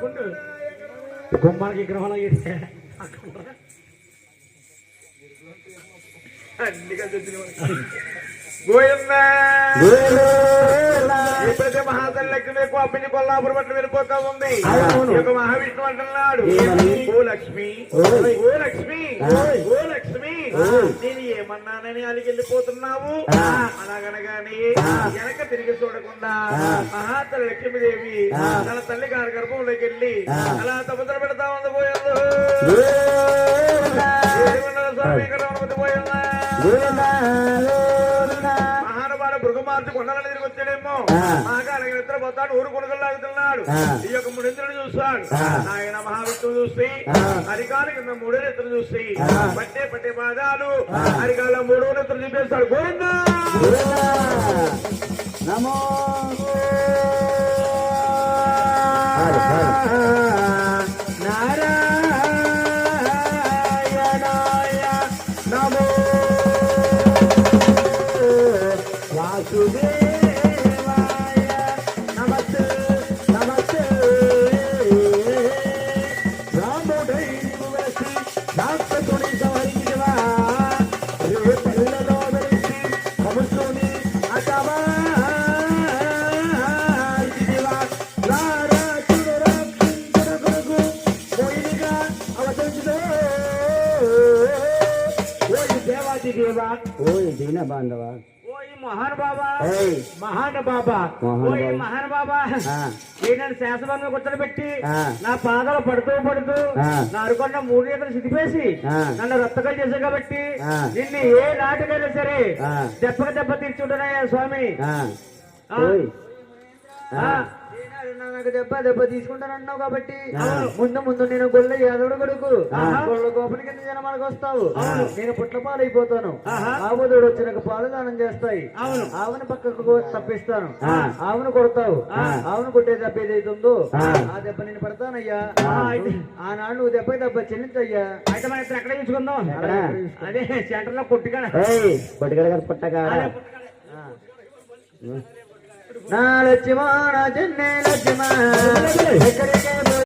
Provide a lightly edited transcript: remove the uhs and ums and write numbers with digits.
పడుకుంటూ గుమ్మానికి విగ్రహంలో అన్ని గోయమ్మ ఎప్పుడైతే మహాతల్లి లక్ష్మి ఎక్కువ అప్పని కొల్లాపురం పట్ల వెళ్ళిపోతా ఉంది ఒక మహావిష్ణు అంటున్నాడు ఓ లక్ష్మి ఓ లక్ష్మి ఓ లక్ష్మి నేను ఏమన్నానని అలిగి వెళ్ళిపోతున్నావు అనగనగానే వెనక తిరిగి చూడకుండా మహాతల్లి లక్ష్మీదేవి తన తల్లి గారి గర్భంలోకి వెళ్ళి అలా తపస్సు పెడతా ఉంది పోయింది స్వామి పోయిందా మహానుభావుడు భృగుమార్చి కొండల తిరిగి వచ్చాడేమో మహాకాలకి నిద్రపోతాడు ఊరు కొనుగోలు లాగుతున్నాడు ఈ యొక్క మూడింద్రుడు చూస్తాడు ఆయన మహావిష్ణువు చూసి అరికాల కింద మూడో నెత్తులు చూసి పట్టే పాదాలు అరికాల మూడో నెత్తులు చూపిస్తాడు గోవిందా నమో నారాయణాయ నమో వాసుదేవాయ నమస్తే నమస్తే రాముడై వెలసి రాక్షసుని సంహరించినవా రేపల్లలో వెలిసి వంశుని అటవార్చినవా రారాచుడు రక్షించిన కొరకు మోయినిగా అవతరించుదో ఓయ్ దేవాది దేవా ఓయ్ దీన బాంధవా మహానుబాబా నన్ను శాసనంలో కూర్చోబెట్టి నా పాదాలు పడుతూ నా అరుకొండ మూడు ఎకలు సిద్ధిపేసి నన్ను రక్తకలు చేశావు కాబట్టి నిన్ను ఏ నాటికైనా సరే దెబ్బ తీర్చుంటున్నాయా స్వామి నాకు దెబ్బ తీసుకుంటానన్నావు కాబట్టి ముందు నేను గొల్ల యాదవుడు కొడుకు గొల్ల గోపని కింద జనమాలకు వస్తావు నేను పుట్ల పాలైపోతాను ఆవుదోడు వచ్చినాక పాలు దానం చేస్తాయి ఆవును పక్కకు తప్పిస్తాను ఆవును కొడతావు ఆవును కొట్టే దెబ్బ ఏదైతుందో ఆ దెబ్బ నేను పడతానయ్యా ఆనాడు నువ్వు దెబ్బ చెల్లించయ్యా అయితే మనం ఎక్కడ తీసుకుందాం అదే సెంటర్ లో కొట్టుగా పుట్టగా నా లక్ష్మణ చెన్నై లక్ష్మణ